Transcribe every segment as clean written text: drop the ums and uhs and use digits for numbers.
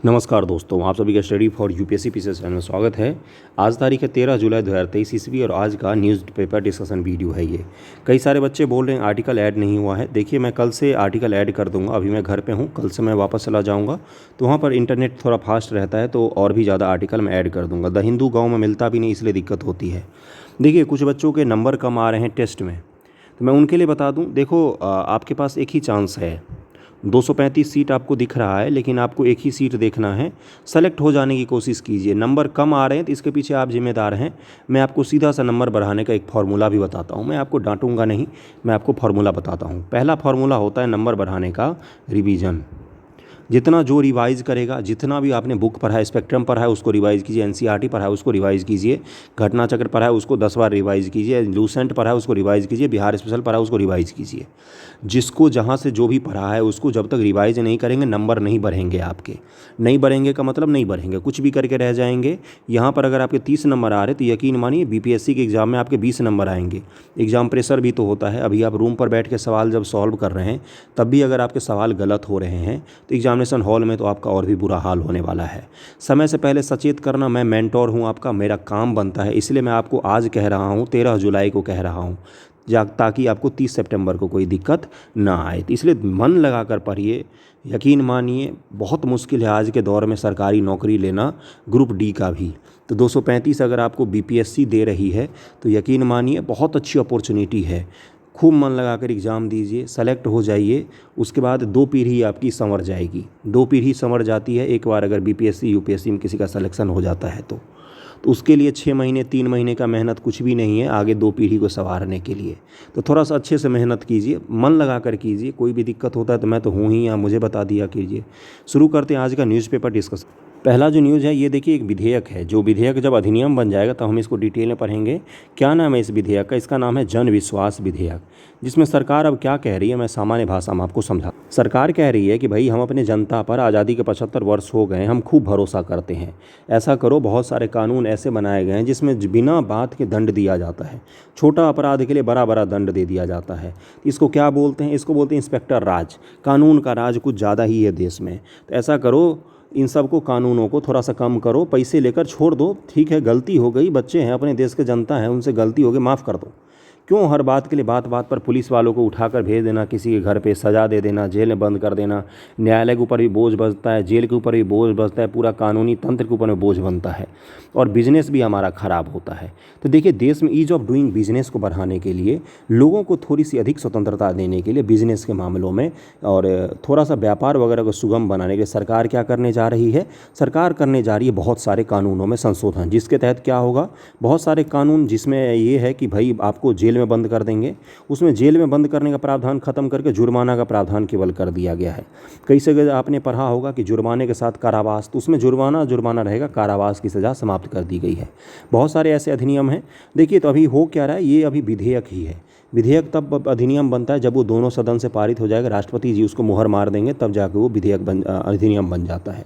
नमस्कार दोस्तों, आप सभी का study for UPSC PCS channel में स्वागत है। आज तारीख है 13 जुलाई 2023 ईस्वी और आज का न्यूज़पेपर डिस्कशन वीडियो है ये। कई सारे बच्चे बोल रहे हैं आर्टिकल ऐड नहीं हुआ है। देखिए, मैं कल से आर्टिकल ऐड कर दूंगा। अभी मैं घर पे हूँ, कल से मैं वापस चला जाऊँगा तो वहाँ पर इंटरनेट थोड़ा फास्ट रहता है तो और भी ज़्यादा आर्टिकल मैं ऐड कर दूँगा। द हिंदू गाँव में मिलता भी नहीं, इसलिए दिक्कत होती है। देखिए, कुछ बच्चों के नंबर कम आ रहे हैं टेस्ट में, तो मैं उनके लिए बता दूँ। देखो, आपके पास एक ही चांस है। 235 सीट आपको दिख रहा है, लेकिन आपको एक ही सीट देखना है। सेलेक्ट हो जाने की कोशिश कीजिए। नंबर कम आ रहे हैं तो इसके पीछे आप जिम्मेदार हैं। मैं आपको सीधा सा नंबर बढ़ाने का एक फार्मूला भी बताता हूं। मैं आपको डांटूंगा नहीं, मैं आपको फार्मूला बताता हूं। पहला फार्मूला होता है नंबर बढ़ाने का, रिवीजन। जितना जो रिवाइज़ करेगा, जितना भी आपने बुक पढ़ा है, स्पेक्ट्रम पढ़ा है उसको रिवाइज़ कीजिए, एनसीईआरटी पढ़ा है उसको रिवाइज़ कीजिए, घटना चक्र पढ़ा है उसको 10 बार रिवाइज़ कीजिए, लूसेंट पढ़ा है उसको रिवाइज़ कीजिए, बिहार स्पेशल पढ़ा है उसको रिवाइज़ कीजिए। जिसको जहाँ से जो भी पढ़ा है उसको जब तक रिवाइज़ नहीं करेंगे नंबर नहीं बढ़ेंगे आपके। नहीं बढ़ेंगे का मतलब नहीं बढ़ेंगे, कुछ भी करके रह जाएंगे। यहाँ पर अगर आपके 30 नंबर आ रहे तो यकीन मानिए बीपीएससी के एग्ज़ाम में आपके 20 नंबर आएंगे। एग्ज़ाम प्रेशर भी तो होता है। अभी आप रूम पर बैठ के सवाल जब सॉल्व कर रहे हैं तब भी अगर आपके सवाल गलत हो रहे हैं तो एग्जामिनेशन हॉल में तो आपका और भी बुरा हाल होने वाला है। समय से पहले सचेत करना, मैं मेंटोर हूँ आपका, मेरा काम बनता है, इसलिए मैं आपको आज कह रहा हूँ, 13 जुलाई को कह रहा हूँ, ताकि आपको 30 सितंबर को कोई दिक्कत ना आए। तो इसलिए मन लगा कर पढ़िए। यकीन मानिए बहुत मुश्किल है आज के दौर में सरकारी नौकरी लेना, ग्रुप डी का भी। तो 235 अगर आपको बीपीएससी दे रही है तो यकीन मानिए बहुत अच्छी अपॉर्चुनिटी है। खूब मन लगाकर एग्ज़ाम दीजिए, सेलेक्ट हो जाइए। उसके बाद 2 पीढ़ी आपकी संवर जाएगी। 2 पीढ़ी संवर जाती है एक बार अगर बीपीएससी यूपीएससी में किसी का सिलेक्शन हो जाता है तो उसके लिए 6 महीने 3 महीने का मेहनत कुछ भी नहीं है आगे 2 पीढ़ी को संवारने के लिए। तो थोड़ा सा अच्छे से मेहनत कीजिए, मन लगा कर कीजिए। कोई भी दिक्कत होता है तो मैं तो हूँ ही, यहाँ मुझे बता दिया कीजिए। शुरू करते हैं आज का न्यूज़पेपर डिस्कशन। पहला जो न्यूज़ है ये देखिए, एक विधेयक है। जो विधेयक जब अधिनियम बन जाएगा तो हम इसको डिटेल में पढ़ेंगे। क्या नाम है इस विधेयक का? इसका नाम है जन विश्वास विधेयक। जिसमें सरकार अब क्या कह रही है, मैं सामान्य भाषा में आपको समझा। सरकार कह रही है कि भाई हम अपने जनता पर, आज़ादी के 75 वर्ष हो गए, हम खूब भरोसा करते हैं। ऐसा करो, बहुत सारे कानून ऐसे बनाए गए हैं जिसमें बिना बात के दंड दिया जाता है। छोटा अपराध के लिए बड़ा बड़ा दंड दे दिया जाता है। इसको क्या बोलते हैं? इसको बोलते हैं इंस्पेक्टर राज। कानून का राज कुछ ज़्यादा ही है देश में। तो ऐसा करो, इन सब को, कानूनों को थोड़ा सा कम करो, पैसे लेकर छोड़ दो। ठीक है, गलती हो गई, बच्चे हैं, अपने देश के जनता हैं, उनसे गलती हो गई, माफ़ कर दो। क्यों हर बात के लिए बात बात पर पुलिस वालों को उठाकर भेज देना, किसी के घर पे सज़ा दे देना, जेल में बंद कर देना? न्यायालय के ऊपर भी बोझ बचता है, जेल के ऊपर भी बोझ बचता है, पूरा कानूनी तंत्र के ऊपर में बोझ बनता है और बिजनेस भी हमारा ख़राब होता है। तो देखिए, देश में ईज ऑफ डूइंग बिजनेस को बढ़ाने के लिए, लोगों को थोड़ी सी अधिक स्वतंत्रता देने के लिए बिजनेस के मामलों में, और थोड़ा सा व्यापार वगैरह को सुगम बनाने के लिए सरकार क्या करने जा रही है? सरकार करने जा रही है बहुत सारे कानूनों में संशोधन। जिसके तहत क्या होगा? बहुत सारे कानून जिसमें ये है कि भाई आपको जेल में बंद कर देंगे, उसमें जेल में बंद करने का प्रावधान खत्म करके जुर्माना का प्रावधान केवल कर दिया गया है। कई जगह आपने पढ़ा होगा कि जुर्माने के साथ कारावास, तो उसमें जुर्माना रहेगा, कारावास की सज़ा समाप्त कर दी गई है। बहुत सारे ऐसे अधिनियम हैं। देखिए, तो अभी हो क्या रहा है, ये अभी विधेयक ही है। विधेयक तब अधिनियम बनता है जब वो दोनों सदन से पारित हो जाएगा, राष्ट्रपति जी उसको मुहर मार देंगे, तब जाकर वो अधिनियम बन जाता है।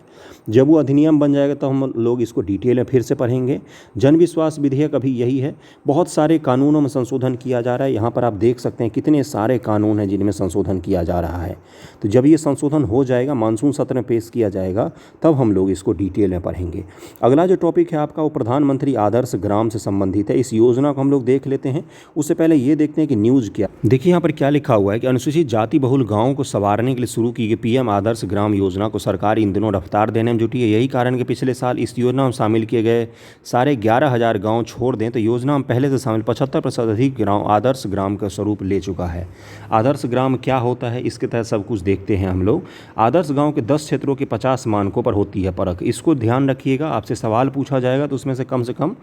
जब वो अधिनियम बन जाएगा तो हम लोग इसको डिटेल में फिर से पढ़ेंगे। जन विश्वास विधेयक अभी यही है। बहुत सारे कानूनों में संशोधन किया जा रहा है। यहाँ पर आप देख सकते हैं कितने सारे कानून हैं जिनमें संशोधन किया जा रहा है। तो जब ये संशोधन हो जाएगा, मानसून सत्र में पेश किया जाएगा, तब हम लोग इसको डिटेल में पढ़ेंगे। अगला जो टॉपिक है आपका, वो प्रधानमंत्री आदर्श ग्राम से संबंधित है। इस योजना को हम लोग देख लेते हैं। उससे पहले ये देखते हैं कि न्यूज़ क्या। देखिए, यहाँ पर क्या लिखा हुआ है कि अनुसूचित जाति बहुल गाँवों को संवारने के लिए शुरू की गई पीएम आदर्श ग्राम योजना को सरकार इन दिनों रफ्तार देने में जुटी है। यही कारण कि पिछले साल इस योजना में शामिल किए गए सारे 11,000 गाँव छोड़ दें तो योजना में पहले से शामिल 75% अधिक ग्राम आदर्श ग्राम का स्वरूप ले चुका है। आदर्श ग्राम क्या होता है, इसके तहत सब कुछ देखते हैं हम लोग। आदर्श गांव के 10 क्षेत्रों के 50 मानकों पर होती है परख। इसको ध्यान रखिएगा, आपसे सवाल पूछा जाएगा तो उसमें से कम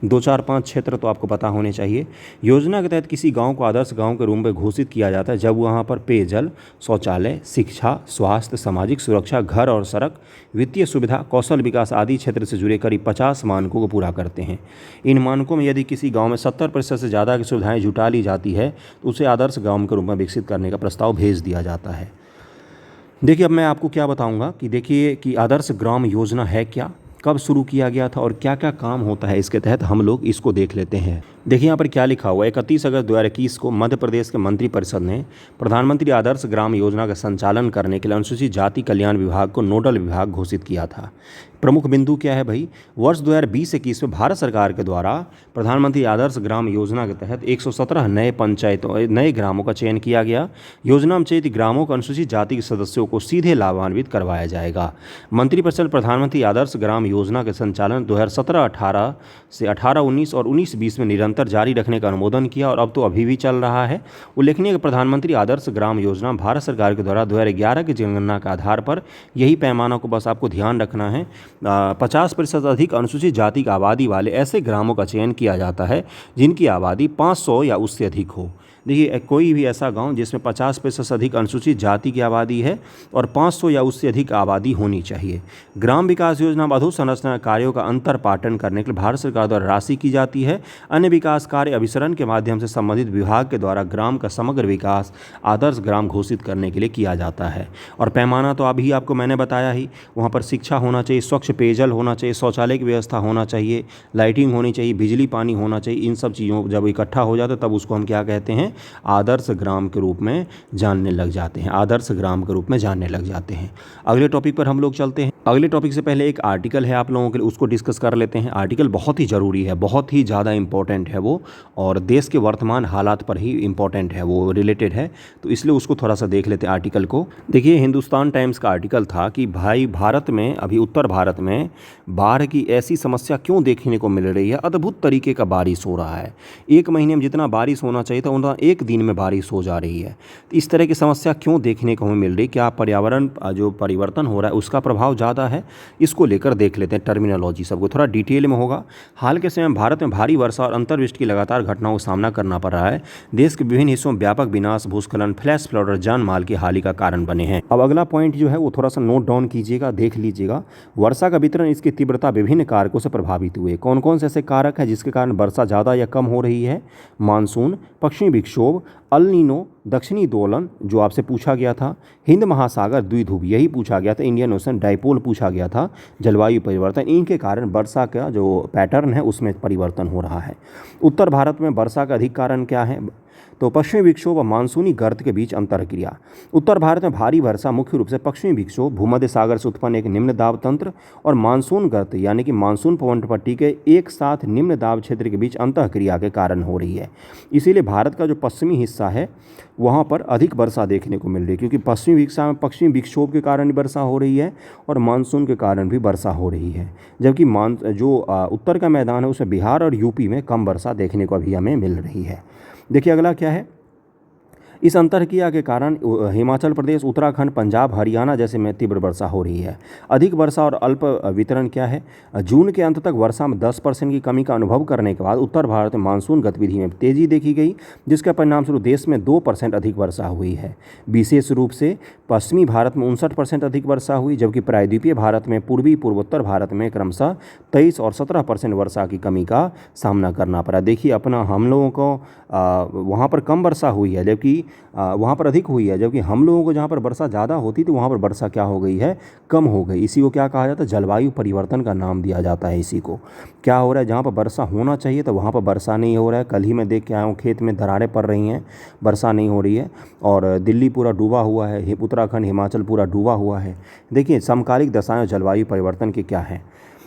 2 4 5 क्षेत्र तो आपको पता होने चाहिए। योजना के तहत किसी गांव को आदर्श गांव के रूप में घोषित किया जाता है जब वहां पर पेयजल, शौचालय, शिक्षा, स्वास्थ्य, सामाजिक सुरक्षा, घर और सड़क, वित्तीय सुविधा, कौशल विकास आदि क्षेत्र से जुड़े करीब 50 मानकों को पूरा करते हैं। इन मानकों में यदि किसी गांव में 70% से ज़्यादा की सुविधाएं जुटा ली जाती है तो उसे आदर्श गांव के रूप में विकसित करने का प्रस्ताव भेज दिया जाता है। देखिए, अब मैं आपको क्या बताऊंगा कि देखिए कि आदर्श ग्राम योजना है क्या, कब शुरू किया गया था और क्या क्या काम होता है इसके तहत, हम लोग इसको देख लेते हैं। देखिए यहाँ पर क्या लिखा हुआ है, 31 अगस्त 2021 को मध्य प्रदेश के मंत्रिपरिषद ने प्रधानमंत्री आदर्श ग्राम योजना का संचालन करने के लिए अनुसूचित जाति कल्याण विभाग को नोडल विभाग घोषित किया था। प्रमुख बिंदु क्या है भाई, वर्ष 2020-21 में भारत सरकार के द्वारा प्रधानमंत्री आदर्श ग्राम योजना के तहत 117 नए ग्रामों का चयन किया गया। योजना में चयनित ग्रामों को अनुसूचित जाति के सदस्यों को सीधे लाभान्वित करवाया जाएगा। मंत्रिपरिषद प्रधानमंत्री आदर्श ग्राम योजना के संचालन 2017-18 से 18-19 और 19-20 में निरंतर जारी रखने का अनुमोदन किया और अब तो अभी भी चल रहा है। उल्लेखनीय है कि प्रधानमंत्री आदर्श ग्राम योजना भारत सरकार के द्वारा 2011 की जनगणना के आधार पर यही पैमाना को बस आपको ध्यान रखना है, 50% अधिक अनुसूचित जाति की आबादी वाले ऐसे ग्रामों का चयन किया जाता है जिनकी आबादी 500 या उससे अधिक हो। देखिए कोई भी ऐसा गांव जिसमें 50% से अधिक अनुसूचित जाति की आबादी है और 500 या उससे अधिक आबादी होनी चाहिए। ग्राम विकास योजना में अधोसंरचना कार्यों का अंतरपाटन करने के लिए भारत सरकार द्वारा राशि की जाती है। अन्य विकास कार्य अभिसरण के माध्यम से संबंधित विभाग के द्वारा ग्राम का समग्र विकास आदर्श ग्राम घोषित करने के लिए किया जाता है। और पैमाना तो अभी आपको मैंने बताया ही, वहाँ पर शिक्षा होना चाहिए, स्वच्छ पेयजल होना चाहिए, शौचालय की व्यवस्था होना चाहिए, लाइटिंग होनी चाहिए, बिजली पानी होना चाहिए। इन सब चीज़ों जब इकट्ठा हो जाता है तब उसको हम क्या कहते हैं, आदर्श ग्राम के रूप में जानने लग जाते हैं, आदर्श ग्राम के रूप में जानने लग जाते हैं। अगले टॉपिक पर हम लोग चलते हैं। अगले टॉपिक से पहले एक आर्टिकल है आप लोगों के लिए, उसको डिस्कस कर लेते हैं। आर्टिकल बहुत ही ज़रूरी है, बहुत ही ज़्यादा इंपॉर्टेंट है वो, और देश के वर्तमान हालात पर ही इंपॉर्टेंट है, वो रिलेटेड है, तो इसलिए उसको थोड़ा सा देख लेते हैं आर्टिकल को। देखिए हिंदुस्तान टाइम्स का आर्टिकल था कि भाई भारत में अभी उत्तर भारत में बाढ़ की ऐसी समस्या क्यों देखने को मिल रही है। अद्भुत तरीके का बारिश हो रहा है, एक महीने में जितना बारिश होना चाहिए था उतना एक दिन में बारिश हो जा रही है। तो इस तरह की समस्या क्यों देखने को हमें मिल रही, क्या पर्यावरण जो परिवर्तन हो रहा है उसका प्रभाव ज़्यादा है, इसको लेकर देख लेते हैं। टर्मिनोलॉजी सबको थोड़ा डिटेल में होगा। हाल के समय में भारत में भारी वर्षा और अंतर्वृष्टि की लगातार घटनाओं का सामना करना पड़ रहा है। देश के विभिन्न हिस्सों में व्यापक विनाश, भूस्खलन, फ्लैश फ्लड और जान माल की हानि का कारण बने हैं। अब अगला पॉइंट जो है वो थोड़ा सा नोट डाउन कीजिएगा, देख लीजिएगा। वर्षा का वितरण, इसकी तीव्रता विभिन्न कारकों से प्रभावित हुए। कौन कौन से ऐसे कारक हैं जिसके कारण वर्षा ज़्यादा या कम हो रही है? मानसून, पश्चिमी विक्षोभ, अल नीनो, दक्षिणी दोलन जो आपसे पूछा गया था, हिंद महासागर द्विध्रुव यही पूछा गया था, इंडियन ओशन डाइपोल पूछा गया था, जलवायु परिवर्तन, इनके कारण वर्षा का जो पैटर्न है उसमें परिवर्तन हो रहा है। उत्तर भारत में वर्षा का अधिक कारण क्या है? तो पश्चिमी विक्षोभ और मानसूनी गर्त के बीच अंतरक्रिया। उत्तर भारत में भारी वर्षा मुख्य रूप से पश्चिमी विक्षोभ, भूमध्य सागर से उत्पन्न एक निम्न दाब तंत्र और मानसून गर्त यानी कि मानसून पवन पट्टी के एक साथ निम्न दाब क्षेत्र के बीच अंतःक्रिया के कारण हो रही है। इसीलिए भारत का जो पश्चिमी हिस्सा है वहाँ पर अधिक वर्षा देखने को मिल रही है, क्योंकि पश्चिमी हिस्सा में पश्चिमी विक्षोभ के कारण वर्षा हो रही है और मानसून के कारण भी वर्षा हो रही है। जबकि उत्तर का मैदान है उसमें बिहार और यूपी में कम वर्षा देखने को अभी हमें मिल रही है। देखिए अगला क्या है, इस अंतरक्रिया के कारण हिमाचल प्रदेश, उत्तराखंड, पंजाब, हरियाणा जैसे में तीव्र वर्षा हो रही है। अधिक वर्षा और अल्प वितरण क्या है? जून के अंत तक वर्षा में 10% की कमी का अनुभव करने के बाद उत्तर भारत में मानसून गतिविधि में तेजी देखी गई, जिसके परिणामस्वरूप देश में 2% अधिक वर्षा हुई है। विशेष रूप से पश्चिमी भारत में 59% अधिक वर्षा हुई, जबकि प्रायद्वीपीय भारत में पूर्वोत्तर भारत में क्रमशः 23 और 17% वर्षा की कमी का सामना करना पड़ा। देखिए अपना हम लोगों को वहाँ पर कम वर्षा हुई है जबकि वहाँ पर अधिक हुई है, जबकि हम लोगों को जहाँ पर वर्षा ज़्यादा होती थी वहाँ पर वर्षा क्या हो गई है, कम हो गई। इसी को क्या कहा जाता है? जलवायु परिवर्तन का नाम दिया जाता है इसी को। क्या हो रहा है, जहाँ पर वर्षा होना चाहिए तो वहाँ पर वर्षा नहीं हो रहा है। कल ही मैं देख के आया हूँ खेत में दरारें पड़ रही हैं, वर्षा नहीं हो रही है, और दिल्ली पूरा डूबा हुआ है, उत्तराखंड, हिमाचल पूरा डूबा हुआ है। देखिए समकालिक दशाएं जलवायु परिवर्तन की क्या है।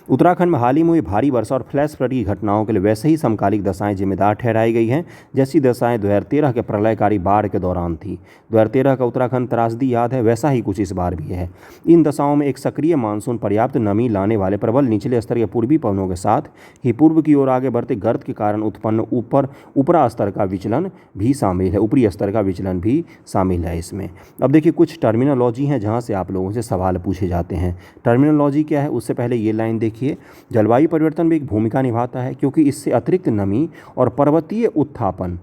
उत्तराखंड में हाल ही में हुई भारी वर्षा और फ्लैश फ्लड की घटनाओं के लिए वैसे ही समकालिक दशाएं जिम्मेदार ठहराई गई हैं जैसी दशाएं 2013 के प्रलयकारी बाढ़ के दौरान थी। 2013 का उत्तराखंड त्रासदी याद है, वैसा ही कुछ इस बार भी है। इन दशाओं में एक सक्रिय मानसून, पर्याप्त नमी लाने वाले प्रबल निचले स्तर के पूर्वी पवनों के साथ ही पूर्व की ओर आगे बढ़ते गर्त के कारण उत्पन्न ऊपरा स्तर का विचलन भी शामिल है, ऊपरी स्तर का विचलन भी शामिल है इसमें। अब देखिए कुछ टर्मिनोलॉजी हैं जहाँ से आप लोगों से सवाल पूछे जाते हैं। टर्मिनोलॉजी क्या है, उससे पहले ये लाइन देखिए, जलवायु परिवर्तन में एक भूमिका निभाता है क्योंकि इससे अतिरिक्त नमी और पर्वतीय उत्थापन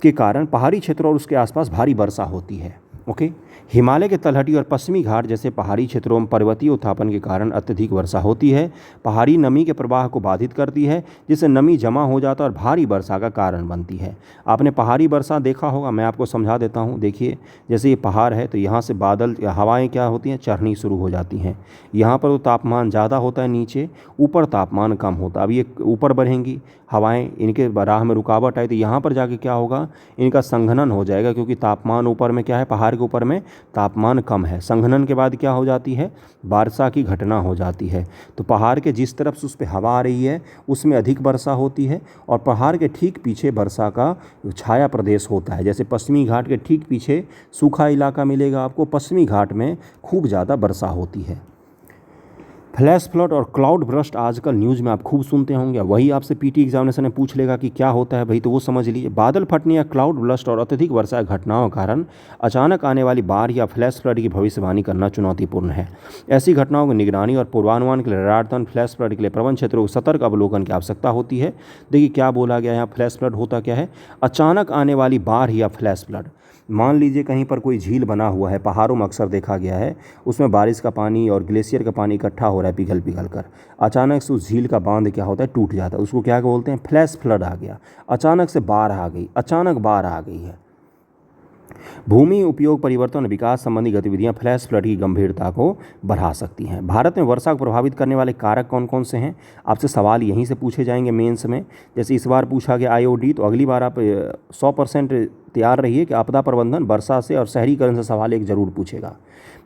के कारण पहाड़ी क्षेत्रों और उसके आसपास भारी वर्षा होती है। ओके, हिमालय के तलहटी और पश्चिमी घाट जैसे पहाड़ी क्षेत्रों में पर्वतीय उत्थापन के कारण अत्यधिक वर्षा होती है। पहाड़ी नमी के प्रवाह को बाधित करती है, जिससे नमी जमा हो जाता है और भारी वर्षा का कारण बनती है। आपने पहाड़ी वर्षा देखा होगा, मैं आपको समझा देता हूँ। देखिए, जैसे ये पहाड़ है तो यहाँ से बादल या हवाएँ क्या होती हैं, चढ़नी शुरू हो जाती हैं। यहाँ पर तो तापमान ज़्यादा होता है नीचे, ऊपर तापमान कम होता है। अब ये ऊपर बढ़ेंगी हवाएं, इनके राह में रुकावट आई तो यहाँ पर जाके क्या होगा, इनका संघनन हो जाएगा, क्योंकि तापमान ऊपर में क्या है, पहाड़ के ऊपर में तापमान कम है। संघनन के बाद क्या हो जाती है, वर्षा की घटना हो जाती है। तो पहाड़ के जिस तरफ से उस पर हवा आ रही है उसमें अधिक वर्षा होती है, और पहाड़ के ठीक पीछे वर्षा का छाया प्रदेश होता है। जैसे पश्चिमी घाट के ठीक पीछे सूखा इलाका मिलेगा आपको, पश्चिमी घाट में खूब ज़्यादा वर्षा होती है। फ्लैश फ्लड और क्लाउड बर्स्ट आजकल न्यूज़ में आप खूब सुनते होंगे। वही आपसे पीटी एग्जामिनेशन में पूछ लेगा कि क्या होता है भाई, तो वो समझ लीजिए। बादल फटने या क्लाउड बर्स्ट और अत्यधिक वर्षा घटनाओं के कारण अचानक आने वाली बाढ़ या फ्लैश फ्लड की भविष्यवाणी करना चुनौतीपूर्ण है। ऐसी घटनाओं की निगरानी और पूर्वानुमान के लिए रडार तंत्र, फ्लैश फ्लड के लिए प्रबंध क्षेत्रों को सतर्क अवलोकन की आवश्यकता होती है। देखिए क्या बोला गया यहाँ, फ्लैश फ्लड होता क्या है, अचानक आने वाली बाढ़ या फ्लैश फ्लड। मान लीजिए कहीं पर कोई झील बना हुआ है, पहाड़ों में अक्सर देखा गया है, उसमें बारिश का पानी और ग्लेशियर का पानी इकट्ठा हो रहा है पिघल पिघल कर। अचानक से उस झील का बांध क्या होता है, टूट जाता है। उसको क्या बोलते हैं, फ्लैश फ्लड आ गया। अचानक से बाढ़ आ गई, अचानक बाढ़ आ गई है। भूमि उपयोग परिवर्तन और विकास संबंधी गतिविधियां फ्लैश फ्लड की गंभीरता को बढ़ा सकती हैं। भारत में वर्षा को प्रभावित करने वाले कारक कौन कौन से हैं, आपसे सवाल यहीं से पूछे जाएंगे मेंस में। जैसे इस बार पूछा गया आईओडी, तो अगली बार आप 100% तैयार रहिए कि आपदा प्रबंधन, वर्षा से और शहरीकरण से सवाल एक जरूर पूछेगा।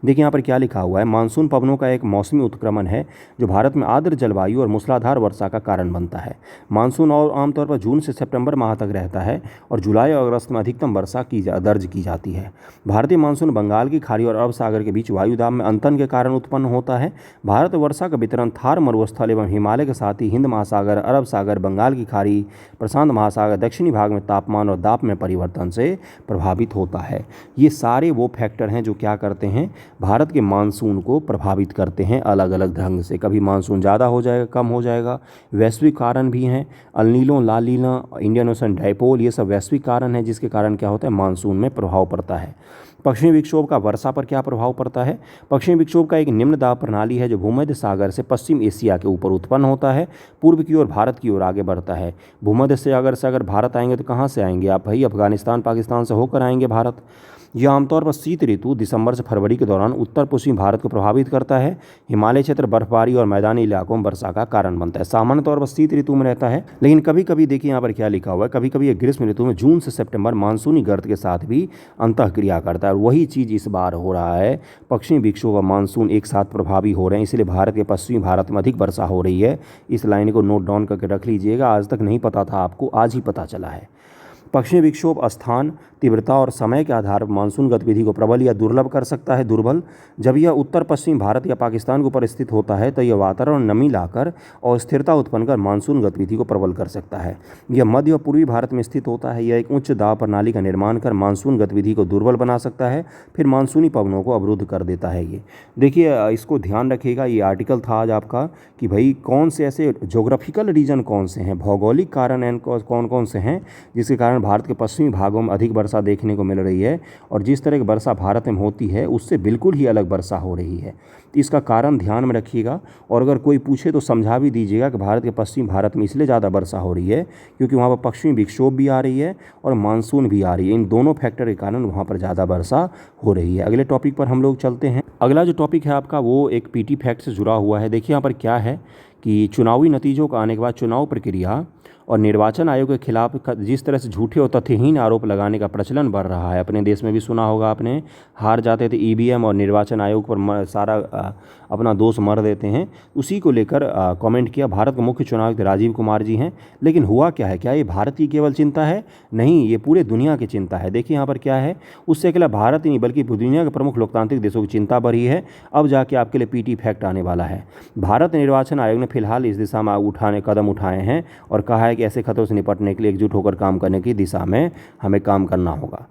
देखिए यहाँ पर क्या लिखा हुआ है, मानसून पवनों का एक मौसमी उत्क्रमण है जो भारत में आर्द्र जलवायु और मूसलाधार वर्षा का कारण बनता है। मानसून और आमतौर पर जून से सितंबर माह तक रहता है और जुलाई और अगस्त में अधिकतम वर्षा दर्ज की जाती है। भारतीय मानसून बंगाल की खाड़ी और अरब सागर के बीच वायुदाब में अंतन के कारण उत्पन्न होता है। भारत वर्षा का वितरण थार मरुस्थल एवं हिमालय के साथ ही हिंद महासागर, अरब सागर, बंगाल की खाड़ी, प्रशांत महासागर, दक्षिणी भाग में तापमान और दाब में परिवर्तन से प्रभावित होता है। ये सारे वो फैक्टर हैं जो क्या करते हैं, भारत के मानसून को प्रभावित करते हैं अलग अलग ढंग से। कभी मानसून ज़्यादा हो जाएगा, कम हो जाएगा। वैश्विक कारण भी हैं, अल नीनो, ला नीना, इंडियन ओशन डाइपोल, ये सब वैश्विक कारण हैं जिसके कारण क्या होता है, मानसून में प्रभाव पड़ता है। पश्चिमी विक्षोभ का वर्षा पर क्या प्रभाव पड़ता है। पश्चिमी विक्षोभ का एक निम्न दाब प्रणाली है जो भूमध्य सागर से पश्चिम एशिया के ऊपर उत्पन्न होता है, पूर्व की ओर भारत की ओर आगे बढ़ता है। भूमध्य सागर से अगर भारत आएंगे तो कहाँ से आएंगे आप भाई, अफगानिस्तान पाकिस्तान से होकर आएंगे भारत। यह आमतौर पर शीत ऋतु दिसंबर से फरवरी के दौरान उत्तर पश्चिमी भारत को प्रभावित करता है। हिमालय क्षेत्र बर्फबारी और मैदानी इलाकों में वर्षा का कारण बनता है। सामान्य तौर पर शीत ऋतु में रहता है, लेकिन कभी कभी देखिए यहाँ पर क्या लिखा हुआ है, कभी कभी ये ग्रीष्म ऋतु में जून से सितंबर मानसूनी गर्त के साथ भी अंतःक्रिया करता है। और वही चीज़ इस बार हो रहा है, पश्चिमी विक्षोभ और मानसून एक साथ प्रभावी हो रहे हैं, इसलिए भारत के पश्चिमी भारत में अधिक वर्षा हो रही है। इस लाइन को नोट डाउन करके रख लीजिएगा, आज तक नहीं पता था आपको, आज ही पता चला है। पश्चिमी विक्षोभ स्थान, तीव्रता और समय के आधार पर मानसून गतिविधि को प्रबल या दुर्लभ कर सकता है। दुर्बल, जब यह उत्तर पश्चिम भारत या पाकिस्तान के ऊपर स्थित होता है तो यह वातावरण नमी लाकर और स्थिरता उत्पन्न कर मानसून गतिविधि को प्रबल कर सकता है। यह मध्य और पूर्वी भारत में स्थित होता है, यह एक उच्च दाब प्रणाली का निर्माण कर मानसून गतिविधि को दुर्बल बना सकता है, फिर मानसूनी पवनों को अवरुद्ध कर देता है। ये देखिए, इसको ध्यान रखिएगा। ये आर्टिकल था आज आपका कि भाई कौन से ऐसे जोग्राफिकल रीजन कौन से हैं, भौगोलिक कारण कौन कौन से हैं जिसके कारण भारत के पश्चिमी भागों में अधिक वर्षा देखने को मिल रही है, और जिस तरह की वर्षा भारत में होती है उससे बिल्कुल ही अलग वर्षा हो रही है। इसका कारण ध्यान में रखिएगा, और अगर कोई पूछे तो समझा भी दीजिएगा कि भारत के पश्चिमी भारत में इसलिए ज़्यादा वर्षा हो रही है क्योंकि वहाँ पर पश्चिमी विक्षोभ भी आ रही है और मानसून भी आ रही है। इन दोनों फैक्टर के कारण वहाँ पर ज़्यादा वर्षा हो रही है। अगले टॉपिक पर हम लोग चलते हैं। अगला जो टॉपिक है आपका वो एक पीटी फैक्ट से जुड़ा हुआ है। देखिए यहाँ पर क्या है कि चुनावी नतीजों का आने के बाद चुनाव प्रक्रिया और निर्वाचन आयोग के खिलाफ जिस तरह से झूठे और तथ्यहीन आरोप लगाने का प्रचलन बढ़ रहा है, अपने देश में भी सुना होगा आपने, हार जाते थे ईवीएम और निर्वाचन आयोग पर सारा अपना दोष मर देते हैं। उसी को लेकर कमेंट किया। भारत के मुख्य चुनाव आयुक्त राजीव कुमार जी हैं, लेकिन हुआ क्या है, क्या ये भारत की केवल चिंता है? नहीं, ये पूरे दुनिया की चिंता है। देखिए यहाँ पर क्या है, उससे अकेला भारत ही नहीं बल्कि दुनिया के प्रमुख लोकतांत्रिक देशों की चिंता बढ़ी है। अब जाके आपके लिए पीटी फैक्ट आने वाला है। भारत निर्वाचन आयोग ने फिलहाल इस दिशा में कदम उठाए हैं और कहा है कि ऐसे खतरों से निपटने के लिए एकजुट होकर काम करने की दिशा में हमें काम करना होगा।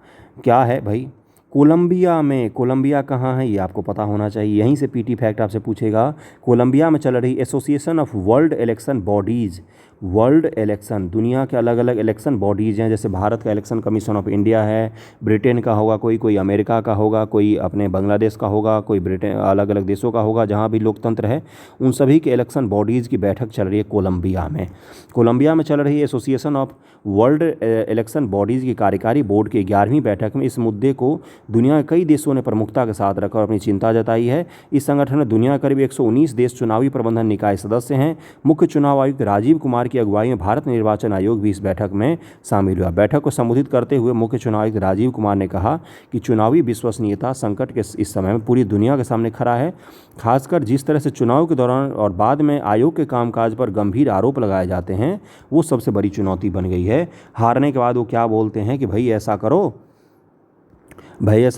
क्या है भाई, कोलंबिया कहाँ है ये आपको पता होना चाहिए, यहीं से पीटी फैक्ट आपसे पूछेगा। कोलंबिया में चल रही association of world election bodies, world election, दुनिया के अलग अलग इलेक्शन बॉडीज़ हैं, जैसे भारत का इलेक्शन कमीशन ऑफ इंडिया है, ब्रिटेन का होगा कोई अमेरिका का होगा, कोई अपने बांग्लादेश का होगा, कोई ब्रिटेन, अलग अलग देशों का होगा जहाँ भी लोकतंत्र है, उन सभी के इलेक्शन बॉडीज़ की बैठक चल रही है कोलंबिया में। कोलंबिया में चल रही है association of world election bodies की कार्यकारी बोर्ड की 11वीं बैठक में इस मुद्दे को दुनिया के कई देशों ने प्रमुखता के साथ रखा और अपनी चिंता जताई है। इस संगठन में दुनिया के करीब 119 देश चुनावी प्रबंधन निकाय सदस्य हैं। मुख्य चुनाव आयुक्त राजीव कुमार की अगुवाई में भारत निर्वाचन आयोग भी इस बैठक में शामिल हुआ। बैठक को संबोधित करते हुए मुख्य चुनाव आयुक्त राजीव कुमार ने कहा कि चुनावी विश्वसनीयता संकट के इस समय में पूरी दुनिया के सामने खड़ा है, खासकर जिस तरह से चुनाव के दौरान और बाद में आयोग के कामकाज पर गंभीर आरोप लगाए जाते हैं, वो सबसे बड़ी चुनौती बन गई है। हारने के बाद वो क्या बोलते हैं कि भाई ऐसा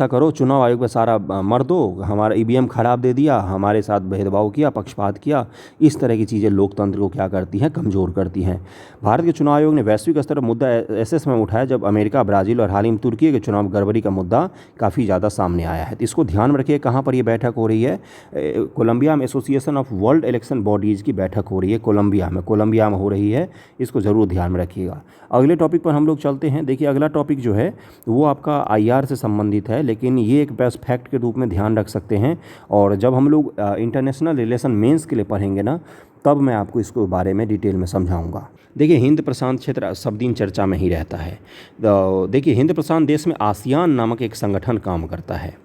करो, चुनाव आयोग में सारा मर दो, हमारा ईवीएम खराब दे दिया, हमारे साथ भेदभाव किया, पक्षपात किया। इस तरह की चीज़ें लोकतंत्र को क्या करती हैं, कमज़ोर करती हैं। भारत के चुनाव आयोग ने वैश्विक स्तर पर मुद्दा ऐसे समय उठाया जब अमेरिका, ब्राज़ील और हाल ही में तुर्की के चुनाव गड़बड़ी का मुद्दा काफ़ी ज़्यादा सामने आया है। तो इसको ध्यान में रखिए, कहाँ पर ये बैठक हो रही है, कोलंबिया में association of world election bodies की बैठक हो रही है कोलंबिया में हो रही है। इसको ज़रूर ध्यान में रखिएगा। अगले टॉपिक पर हम लोग चलते हैं। देखिए अगला टॉपिक जो है वो आपका आईआर से संबंधित है, लेकिन ये एक बेस्ट फैक्ट के रूप में ध्यान रख सकते हैं। और जब हम लोग इंटरनेशनल रिलेशन मेंस के लिए पढ़ेंगे ना, तब मैं आपको इसके बारे में डिटेल में समझाऊंगा। देखिए हिंद प्रशांत क्षेत्र सब दिन चर्चा में ही रहता है। देखिए हिंद प्रशांत देश में आसियान नामक एक संगठन काम करता है।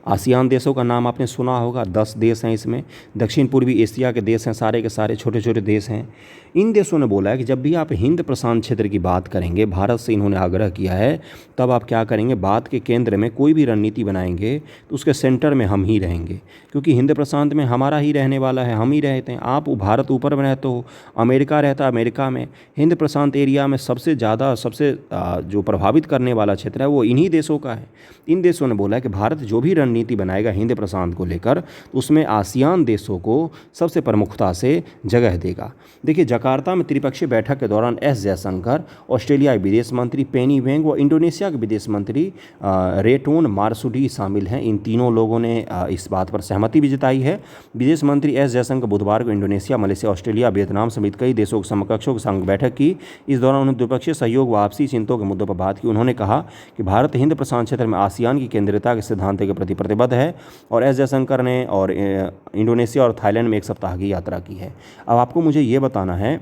आसियान देशों का नाम आपने सुना होगा, 10 देश हैं इसमें, दक्षिण पूर्वी एशिया के देश हैं, सारे के सारे छोटे छोटे देश हैं। इन देशों ने बोला है कि जब भी आप हिंद प्रशांत क्षेत्र की बात करेंगे, भारत से इन्होंने आग्रह किया है, तब आप क्या करेंगे, बात के केंद्र में कोई भी रणनीति बनाएंगे तो उसके सेंटर में हम ही रहेंगे, क्योंकि हिंद प्रशांत में हमारा ही रहने वाला है, हम ही रहते हैं। आप भारत ऊपर में रहते हो, अमेरिका रहता है अमेरिका में, हिंद प्रशांत एरिया में सबसे जो प्रभावित करने वाला क्षेत्र है वो इन्हीं देशों का है। इन देशों ने बोला है कि भारत जो भी रणनीति बनाएगा हिंद प्रशांत को लेकर, तो उसमें आसियान देशों को सबसे प्रमुखता से जगह देगा। देखिए जकार्ता में त्रिपक्षीय बैठक के दौरान एस जयशंकर, ऑस्ट्रेलिया के विदेश मंत्री पेनी वेंग व इंडोनेशिया के विदेश मंत्री रेटोन मार्सुडी शामिल हैं। इन तीनों लोगों ने इस बात पर सहमति भी जताई है। विदेश मंत्री एस जयशंकर बुधवार को इंडोनेशिया, मलेशिया, ऑस्ट्रेलिया, वियतनाम समेत कई देशों के समकक्षों के संग बैठक की। इस दौरान उन्होंने द्विपक्षीय सहयोग व आपसी चिंताओं के मुद्दों पर बात की। उन्होंने कहा कि भारत हिंद प्रशांत क्षेत्र में आसियान की केंद्रीयता के सिद्धांत के प्रति प्रतिबद्ध है। और एस जयशंकर ने और इंडोनेशिया और थाईलैंड में 1 सप्ताह की यात्रा की है। अब आपको मुझे ये बताना है,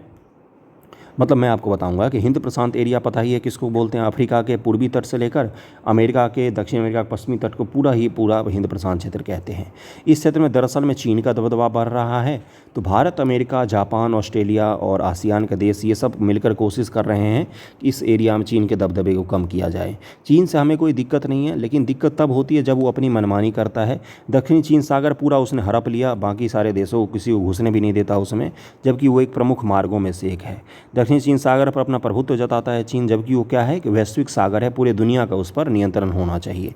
मतलब मैं आपको बताऊंगा कि हिंद प्रशांत एरिया पता ही है किसको बोलते हैं। अफ्रीका के पूर्वी तट से लेकर अमेरिका के दक्षिण अमेरिका के पश्चिमी तट को पूरा हिंद प्रशांत क्षेत्र कहते हैं। इस क्षेत्र में दरअसल में चीन का दबदबा बढ़ रहा है, तो भारत, अमेरिका, जापान, ऑस्ट्रेलिया और आसियान के देश ये सब मिलकर कोशिश कर रहे हैं कि इस एरिया में चीन के दबदबे को कम किया जाए। चीन से हमें कोई दिक्कत नहीं है, लेकिन दिक्कत तब होती है जब वो अपनी मनमानी करता है। दक्षिणी चीन सागर पूरा उसने हड़प लिया, बाकी सारे देशों को किसी को घुसने भी नहीं देता उसमें, जबकि वो एक प्रमुख मार्गों में से एक है। दक्षिणी चीन सागर पर अपना प्रभुत्व जताता है चीन, जबकि वो क्या है कि वैश्विक सागर है, पूरे दुनिया का उस पर नियंत्रण होना चाहिए।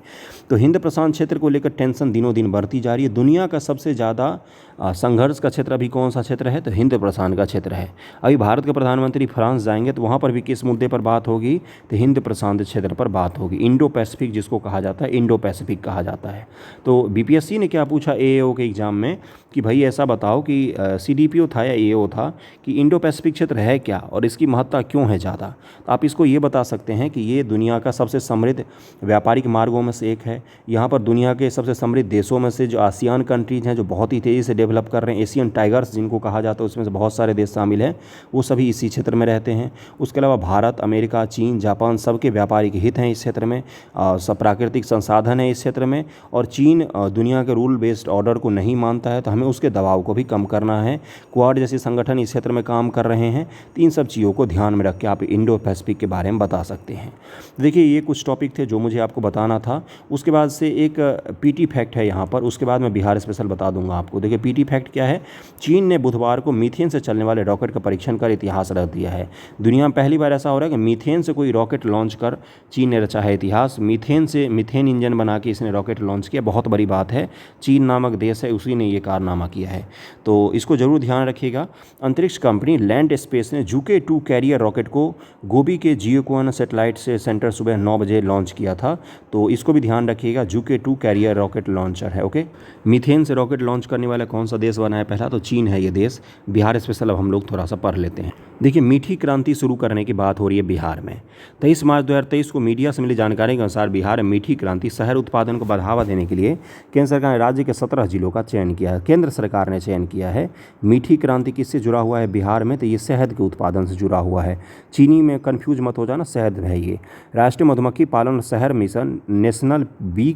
तो हिंद प्रशांत क्षेत्र को लेकर टेंशन दिनों दिन बढ़ती जा रही है। दुनिया का सबसे ज़्यादा संघर्ष का क्षेत्र अभी कौन सा क्षेत्र है, तो हिंद प्रशांत का क्षेत्र है। अभी भारत के प्रधानमंत्री फ्रांस जाएंगे तो वहाँ पर भी किस मुद्दे पर बात होगी, तो हिंद प्रशांत क्षेत्र पर बात होगी। इंडो पैसिफिक जिसको कहा जाता है, इंडो पैसिफिक कहा जाता है। तो बीपीएससी ने क्या पूछा एएओ के एग्ज़ाम में कि भाई ऐसा बताओ कि सीडीपीओ था या एएओ था कि इंडो पैसिफिक क्षेत्र है क्या और इसकी महत्ता क्यों है ज़्यादा। तो आप इसको ये बता सकते हैं कि ये दुनिया का सबसे समृद्ध व्यापारिक मार्गों में से एक है। यहाँ पर दुनिया के सबसे समृद्ध देशों में से जो आसियान कंट्रीज़ हैं, जो बहुत ही तेज़ी से डेवलप कर रहे हैं, एशियन टाइगर्स जिनको कहा जाता है, उसमें से बहुत सारे देश शामिल हैं, वो सभी इसी क्षेत्र में रहते हैं। उसके अलावा भारत, अमेरिका, चीन, जापान सबके व्यापारिक हित हैं इस क्षेत्र में, सब प्राकृतिक संसाधन है इस क्षेत्र में। और चीन दुनिया के रूल बेस्ड ऑर्डर को नहीं मानता है, तो हमें उसके दबाव को भी कम करना है। क्वाड जैसे संगठन इस क्षेत्र में काम कर रहे हैं। तो इन सब चीज़ों को ध्यान में रख के आप इंडो पैसिफिक के बारे में बता सकते हैं। देखिए ये कुछ टॉपिक थे जो मुझे आपको बताना था। उसके बाद से एक पीटी फैक्ट है यहाँ पर, उसके बाद मैं बिहार स्पेशल बता दूंगा आपको। देखिए पीटी पीटी फैक्ट क्या है? चीन ने बुधवार को मीथेन से चलने वाले रॉकेट का परीक्षण कर इतिहास रच दिया है। दुनिया में पहली बार ऐसा हो रहा है कि मीथेन से कोई रॉकेट लॉन्च कर चीन ने रचा है इतिहास। मीथेन इंजन बना के इसने रॉकेट लॉन्च किया, बहुत बड़ी बात है। चीन नामक देश है, उसी ने ये कारनामा किया है, तो इसको जरूर ध्यान रखिएगा। अंतरिक्ष कंपनी लैंड स्पेस ने जूके 2 कैरियर रॉकेट को गोबी के जियोक्वान सैटेलाइट से सेंटर सुबह 9 बजे लॉन्च किया था, तो इसको भी ध्यान रखिएगा। जूके 2 कैरियर रॉकेट लॉन्चर है। ओके, मीथेन से रॉकेट लॉन्च करने वाला कौन सा देश बना है पहला? तो चीन है ये देश। बिहार स्पेशल अब हम लोग थोड़ा सा पढ़ लेते हैं। देखिए, मीठी क्रांति शुरू करने की बात हो रही है बिहार में। 23 मार्च 2023 को मीडिया से मिली जानकारी के अनुसार बिहार में मीठी क्रांति शहर उत्पादन को बढ़ावा देने के लिए केंद्र सरकार ने राज्य के 17 जिलों का चयन किया है। केंद्र सरकार ने चयन किया है। मीठी क्रांति किससे जुड़ा हुआ है बिहार में? तो ये शहद के उत्पादन से जुड़ा हुआ है। चीनी में कन्फ्यूज मत हो जाना, शहद है ये। राष्ट्रीय मधुमक्खी पालन शहर mission, national B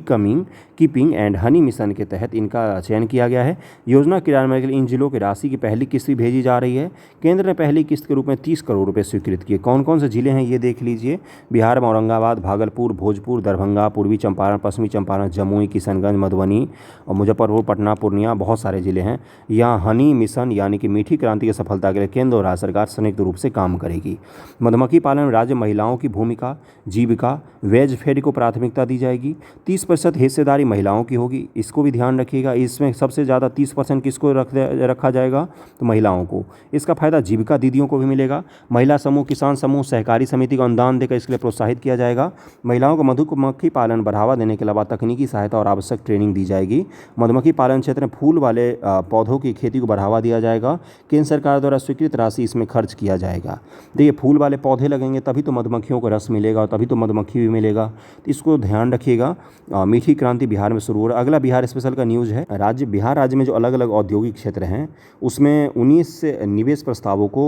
keeping and honey mission के तहत इनका चयन किया गया है। योजना क्रियान्वयन के लिए इन जिलों की राशि की पहली किस्त भी भेजी जा रही है। केंद्र ने पहली किस्त के रूप में 30 करोड़ रुपए स्वीकृत किए। कौन कौन से जिले हैं ये देख लीजिए। बिहार में औरंगाबाद, भागलपुर, भोजपुर, दरभंगा, पूर्वी चंपारण, पश्चिमी चंपारण, जमुई, किशनगंज, मधुबनी और मुजफ्फरपुर, पटना, पूर्णिया, बहुत सारे जिले हैं। यहाँ हनी मिशन यानी कि मीठी क्रांति की सफलता के लिए केंद्र और राज्य सरकार संयुक्त रूप से काम करेगी। मधुमक्खी पालन में राज्य महिलाओं की भूमिका, जीविका, वेज फेड को प्राथमिकता दी जाएगी। 30% हिस्सेदारी महिलाओं की होगी, इसको भी ध्यान रखिएगा। इसमें सबसे ज़्यादा 30% किसको रखा जाएगा? तो महिलाओं को। इसका फायदा जीविका दीदियों को भी मिलेगा। महिला समूह, किसान समूह, सहकारी समिति को अनुदान देकर इसके लिए प्रोत्साहित किया जाएगा। महिलाओं को मधुमक्खी पालन बढ़ावा देने के अलावा तकनीकी सहायता और आवश्यक ट्रेनिंग दी जाएगी। मधुमक्खी पालन क्षेत्र में फूल वाले पौधों की खेती को बढ़ावा दिया जाएगा। केंद्र सरकार द्वारा स्वीकृत राशि इसमें खर्च किया जाएगा। देखिए, फूल वाले पौधे लगेंगे तभी तो मधुमक्खियों को रस मिलेगा और तभी तो मधुमक्खी भी मिलेगा, तो इसको ध्यान रखिएगा। मीठी क्रांति बिहार में शुरू हो रहा है। अगला बिहार स्पेशल का न्यूज़ है। बिहार राज्य में जो अलग अलग औद्योगिक क्षेत्र हैं उसमें 19 निवेश प्रस्तावों को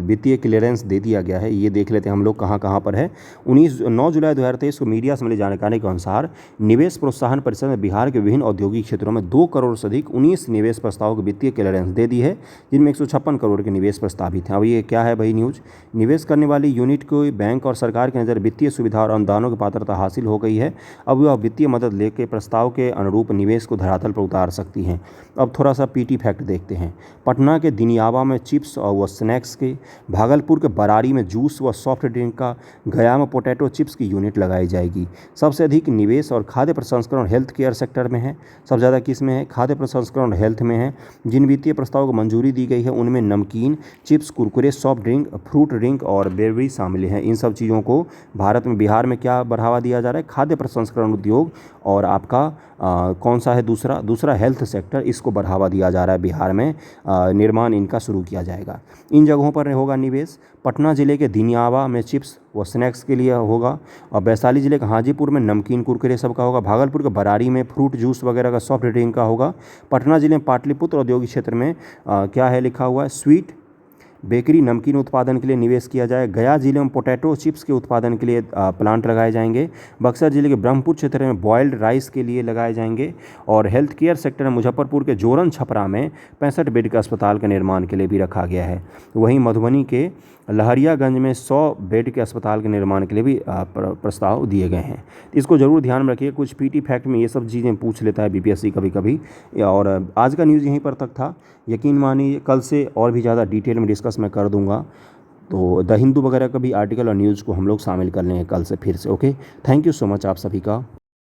वित्तीय क्लियरेंस दे दिया गया है। ये देख लेते हैं हम लोग कहाँ कहाँ पर है। 9 जुलाई 2023 को मीडिया से मिली जानकारी के अनुसार निवेश प्रोत्साहन परिषद ने बिहार के विभिन्न औद्योगिक क्षेत्रों में 2 करोड़ से अधिक 19 निवेश प्रस्तावों को वित्तीय क्लियरेंस दे दी है, जिनमें 156 करोड़ के निवेश प्रस्तावित हैं। अब ये क्या है भाई न्यूज़? निवेश करने वाली यूनिट को बैंक और सरकार की नज़र वित्तीय सुविधा और अनुदानों की पात्रता हासिल हो गई है। अब वह वित्तीय मदद लेकर प्रस्ताव के अनुरूप निवेश को धरातल पर उतार सकती हैं। अब थोड़ा सा पीटी फैक्ट देखते हैं। पटना के दिनियावा में चिप्स और व स्नैक्स के, भागलपुर के बरारी में जूस व सॉफ्ट ड्रिंक का, गया में पोटैटो चिप्स की यूनिट लगाई जाएगी। सबसे अधिक निवेश और खाद्य प्रसंस्करण और हेल्थ केयर सेक्टर में है। सबसे ज़्यादा किस में है? खाद्य प्रसंस्करण और हेल्थ में है। जिन वित्तीय प्रस्तावों को मंजूरी दी गई है उनमें नमकीन, chips, Kurkure, soft drink, fruit drink और बेवरेज शामिल हैं। इन सब चीज़ों को बिहार में क्या बढ़ावा दिया जा रहा है? खाद्य प्रसंस्करण उद्योग और आपका कौन सा है दूसरा हेल्थ सेक्टर, इसको बढ़ावा दिया जा रहा है बिहार में। निर्माण इनका शुरू किया जाएगा। इन जगहों पर होगा निवेश। पटना जिले के दिनियावा में चिप्स व स्नैक्स के लिए होगा और वैशाली जिले के हाजीपुर में नमकीन, कुरकुरे सब का होगा। भागलपुर के बरारी में फ्रूट जूस वगैरह का, सॉफ्ट ड्रिंक का होगा। पटना जिले में पाटलिपुत्र औद्योगिक क्षेत्र में क्या है लिखा हुआ है? स्वीट बेकरी, नमकीन उत्पादन के लिए निवेश किया जाए। गया जिले में पोटैटो चिप्स के उत्पादन के लिए प्लांट लगाए जाएंगे। बक्सर जिले के ब्रह्मपुर क्षेत्र में बॉयल्ड राइस के लिए लगाए जाएंगे और हेल्थ केयर सेक्टर में मुजफ्फरपुर के जोरन छपरा में 65 बेड के अस्पताल के निर्माण के लिए भी रखा गया है। वहीं मधुबनी के लहरियागंज में 100 बेड के अस्पताल के निर्माण के लिए भी प्रस्ताव दिए गए हैं। इसको ज़रूर ध्यान में रखिए। कुछ पीटी फैक्ट में ये सब चीज़ें पूछ लेता है बीपीएससी कभी कभी। और आज का न्यूज़ यहीं पर तक था। यकीन मानिए कल से और भी ज़्यादा डिटेल में डिस्कस मैं कर दूंगा। तो द हिंदू वगैरह का भी आर्टिकल और न्यूज़ को हम लोग शामिल कर लेंगे कल से फिर से। Okay, thank you so much आप सभी का।